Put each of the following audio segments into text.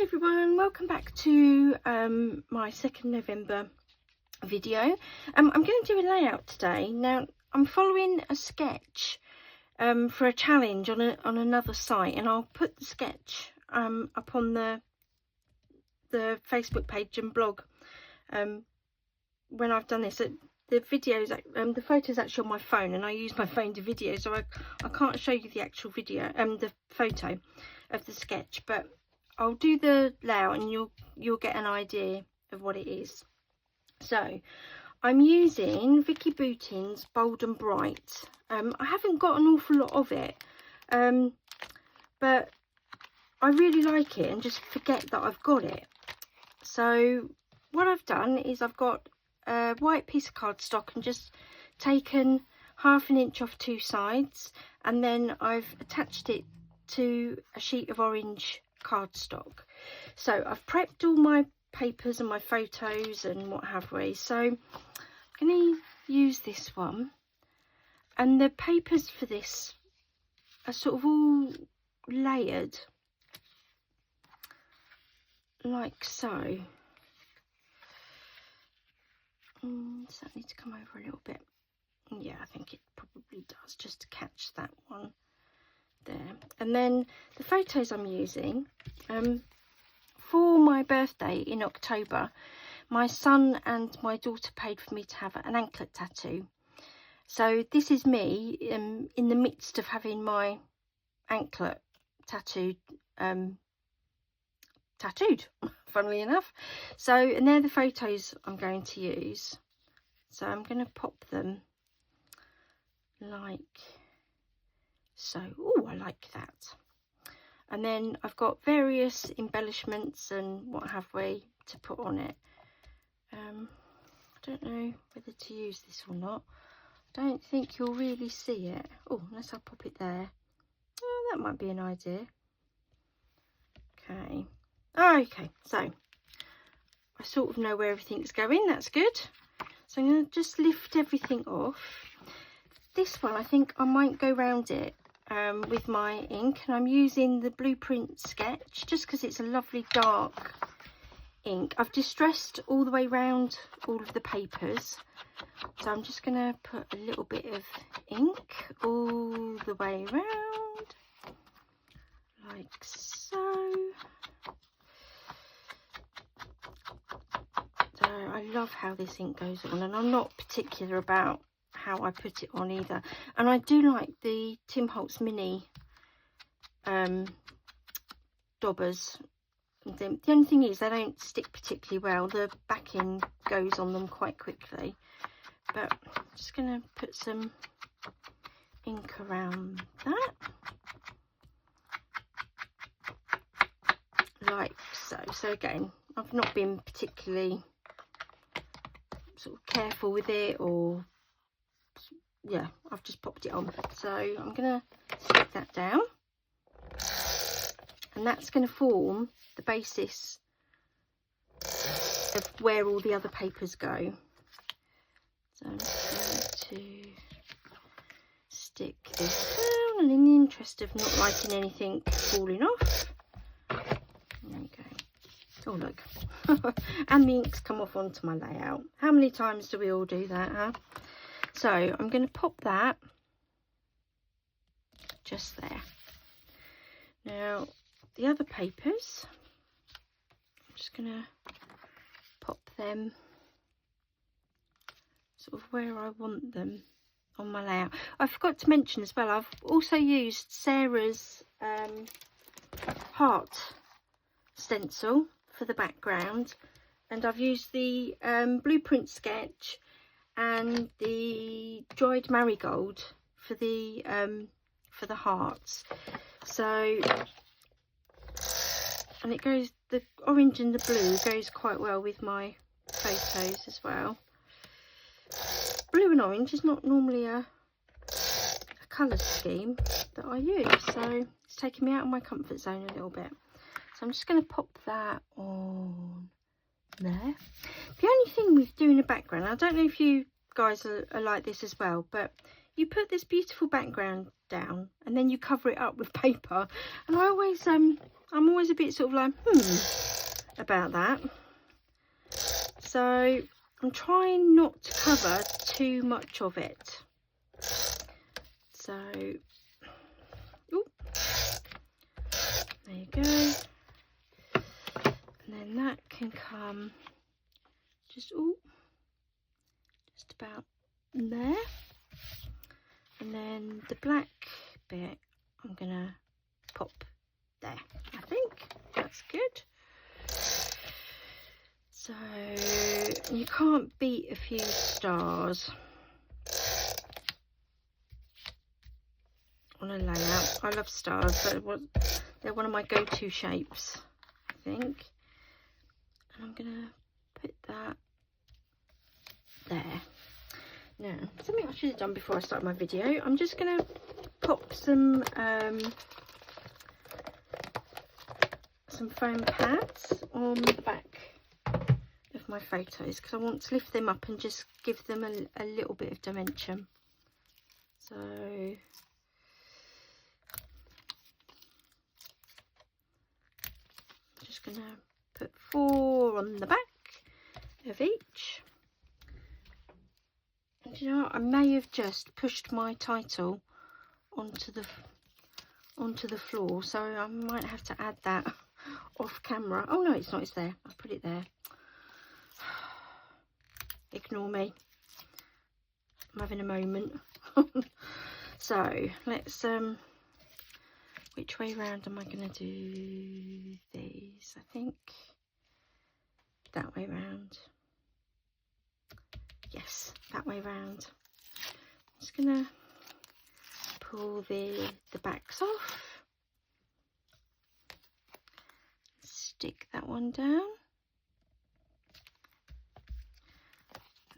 Hi everyone, welcome back to my 2nd November video. I'm going to do a layout today. Now I'm following a sketch for a challenge on another site, and I'll put the sketch up on the Facebook page and blog when I've done this. The videos, the photos actually on my phone, and I use my phone to video, so I can't show you the actual video, the photo of the sketch, but I'll do the layout and you'll get an idea of what it is. So I'm using Vicki Boutin's Bold and Bright. I haven't got an awful lot of it, but I really like it and just forget that I've got it. So what I've done is I've got a white piece of cardstock and just taken 1/2 inch off 2 sides, and then I've attached it to a sheet of orange cardstock. So I've prepped all my papers and my photos and what have we. So I'm going to use this one, and the papers for this are sort of all layered like so. Does that need to come over a little bit? Yeah, I think it probably does, just to catch that one there. And then the photos I'm using, for my birthday in October, my son and my daughter paid for me to have an anklet tattoo. So this is me in the midst of having my anklet tattooed, funnily enough. So, and they're the photos I'm going to use. So I'm going to pop them like so. Oh, I like that. And then I've got various embellishments and what have we to put on it. I don't know whether to use this or not. I don't think you'll really see it. Oh, unless I pop it there. Oh, that might be an idea. Okay. Okay, so I sort of know where everything's going. That's good. So I'm going to just lift everything off. This one, I think I might go round it with my ink, and I'm using the Blueprint sketch just because it's a lovely dark ink. I've distressed all the way round all of the papers, so I'm just going to put a little bit of ink all the way round like so. So I love how this ink goes on, and I'm not particular about how I put it on either. And I do like the Tim Holtz mini daubers. The only thing is they don't stick particularly well. The backing goes on them quite quickly. But I'm just going to put some ink around that. Like so. So again, I've not been particularly sort of careful with it, or yeah, I've just popped it on. So I'm going to stick that down, and that's going to form the basis of where all the other papers go. So I'm just going to stick this down, and in the interest of not liking anything falling off, there we go. Oh look, and the ink's come off onto my layout. How many times do we all do that, huh? So I'm going to pop that just there. Now the other papers, I'm just going to pop them sort of where I want them on my layout. I forgot to mention as well, I've also used Sarah's heart stencil for the background, and I've used the Blueprint sketch and the dried marigold for the hearts. So, and it goes, the orange and the blue goes quite well with my photos as well. Blue and orange is not normally a colour scheme that I use, so it's taking me out of my comfort zone a little bit. So I'm just going to pop that on there. The only thing with doing a background, I don't know if you guys are like this as well, but you put this beautiful background down and then you cover it up with paper, and I always I'm always a bit sort of like, about that. So I'm trying not to cover too much of it. So, ooh, there you go. And then that can come just about there. And then the black bit I'm gonna pop there. I think that's good. So you can't beat a few stars on a layout. I love stars, they're one of my go-to shapes, I think. And I'm gonna put that there. Now, something I should have done before I start my video, I'm just gonna pop some foam pads on the back of my photos, because I want to lift them up and just give them a little bit of dimension. So I'm just gonna put 4 on the back of each. And you know what? I may have just pushed my title onto the floor, so I might have to add that off camera. Oh no, it's not, it's there. I've put it there. Ignore me, I'm having a moment. So let's which way round am I going to do these? I think that way round. Yes, that way round. I'm just gonna pull the backs off, stick that one down,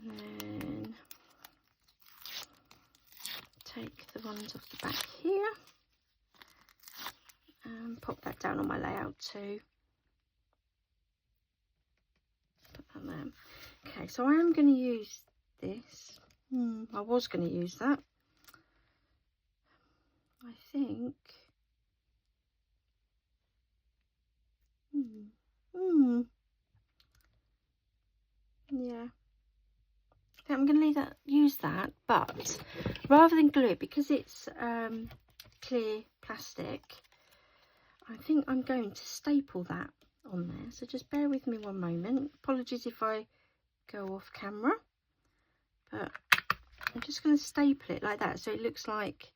and then take the ones off the back here and pop that down on my layout too. Put that there. Okay, so I am going to use this. I was going to use that. I think. Yeah. I think I'm going to use that, but rather than glue it, because it's clear plastic, I think I'm going to staple that on there. So just bear with me one moment. Apologies if I go off camera, but I'm just going to staple it like that, so it looks like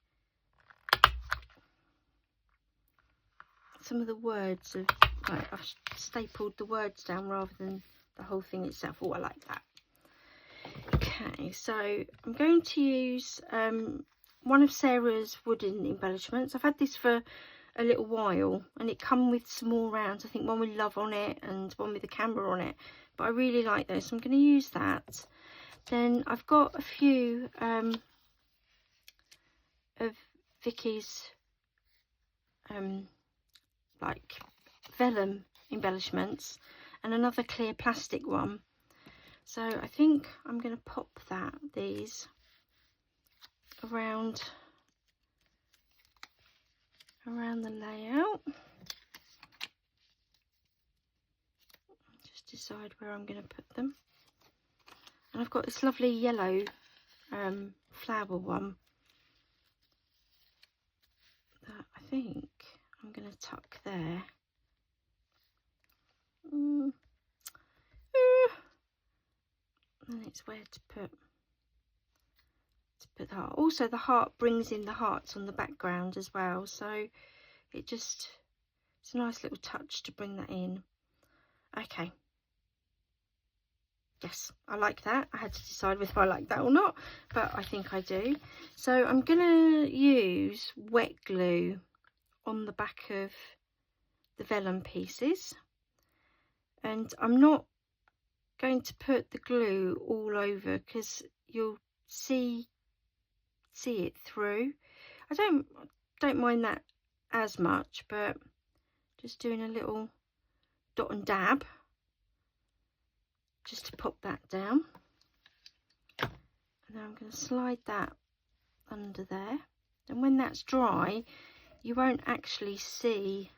some of the words of, like, I've stapled the words down rather than the whole thing itself. Oh, I like that. Okay, so I'm going to use one of Sarah's wooden embellishments. I've had this for a little while, and it come with some more rounds. I think one with love on it and one with a camera on it, but I really like those, so I'm going to use that. Then I've got a few of Vicky's like vellum embellishments and another clear plastic one. So I think I'm going to pop these around the layout. Just decide where I'm going to put them. And I've got this lovely yellow flower one that I think I'm going to tuck there. And it's where to put the heart. Also, the heart brings in the hearts on the background as well, so it's a nice little touch to bring that in. Okay. Yes, I like that. I had to decide whether I like that or not, but I think I do. So I'm gonna use wet glue on the back of the vellum pieces, and I'm not going to put the glue all over because you'll see it through. I don't mind that as much, but just doing a little dot and dab just to pop that down. And then I'm going to slide that under there, and when that's dry you won't actually see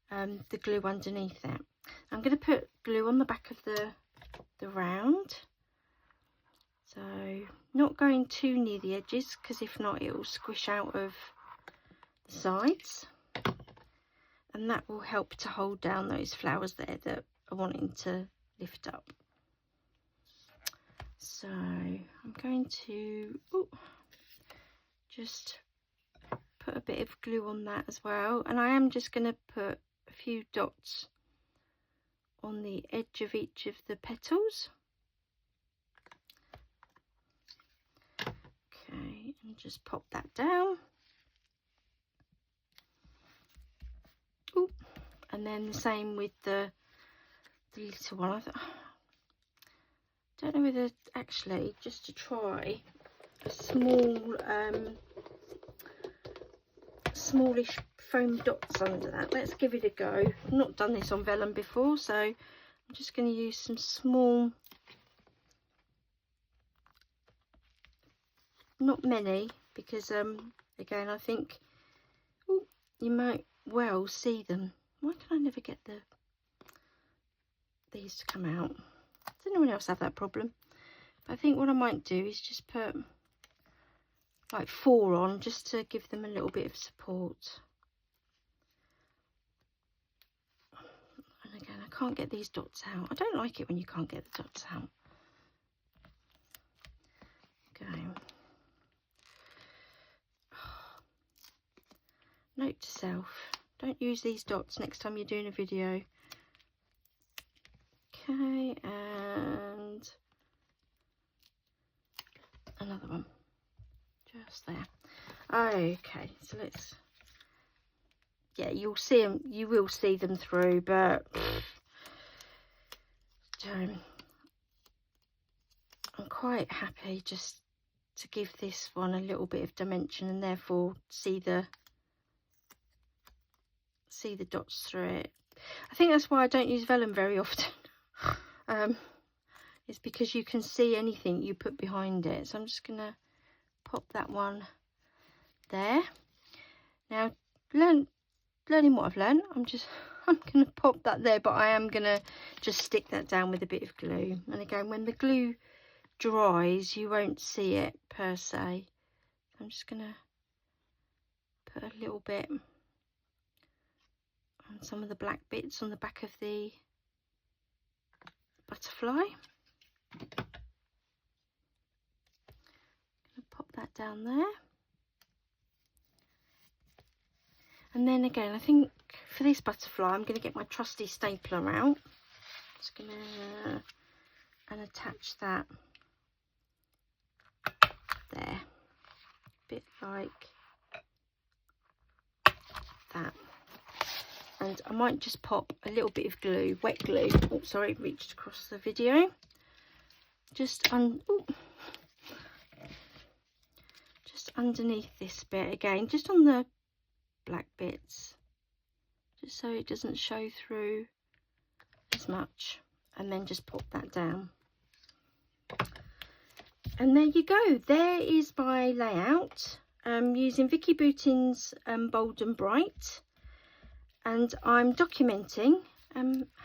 the glue underneath that. I'm going to put glue on the back of the round, so not going too near the edges, because if not it will squish out of the sides, and that will help to hold down those flowers there that are wanting to lift up. So I'm going to just put a bit of glue on that as well, and I am just going to put a few dots on the edge of each of the petals. Okay, and just pop that down. Ooh, and then the same with the little one. Don't know whether actually just to try a small smallish foam dots under that. Let's give it a go. I've not done this on vellum before, so I'm just going to use some small, not many, because again I think you might well see them. Why can I never get these to come out? Does anyone else have that problem? But I think what I might do is just put like 4 on, just to give them a little bit of support. And again, I can't get these dots out. I don't like it when you can't get the dots out. Okay. Note to self, don't use these dots next time you're doing a video. Okay, and another one just there. Okay, so let's, yeah, you'll see them, you will see them through, but I'm quite happy just to give this one a little bit of dimension, and therefore see the dots through it. I think that's why I don't use vellum very often. It's because you can see anything you put behind it. So I'm just gonna pop that one there. Now, learning what I've learned, I'm gonna pop that there, but I am gonna just stick that down with a bit of glue. And again, when the glue dries, you won't see it per se. I'm just gonna put a little bit on some of the black bits on the back of the butterfly. Pop that down there, and then again I think for this butterfly I'm going to get my trusty stapler out. Just gonna and attach that there, a bit like that. And I might just pop a little bit of glue, wet glue. Oh, sorry, it reached across the video. Just underneath this bit again, just on the black bits, just so it doesn't show through as much, and then just pop that down. And there you go. There is my layout. Using Vicki Boutin's Bold and Bright, and I'm documenting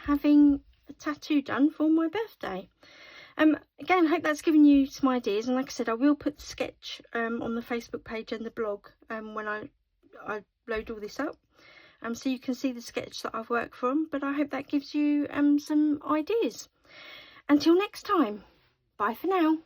having a tattoo done for my birthday. Again, I hope that's given you some ideas, and like I said, I will put the sketch on the Facebook page and the blog when I load all this up, so you can see the sketch that I've worked from. But I hope that gives you some ideas. Until next time, bye for now.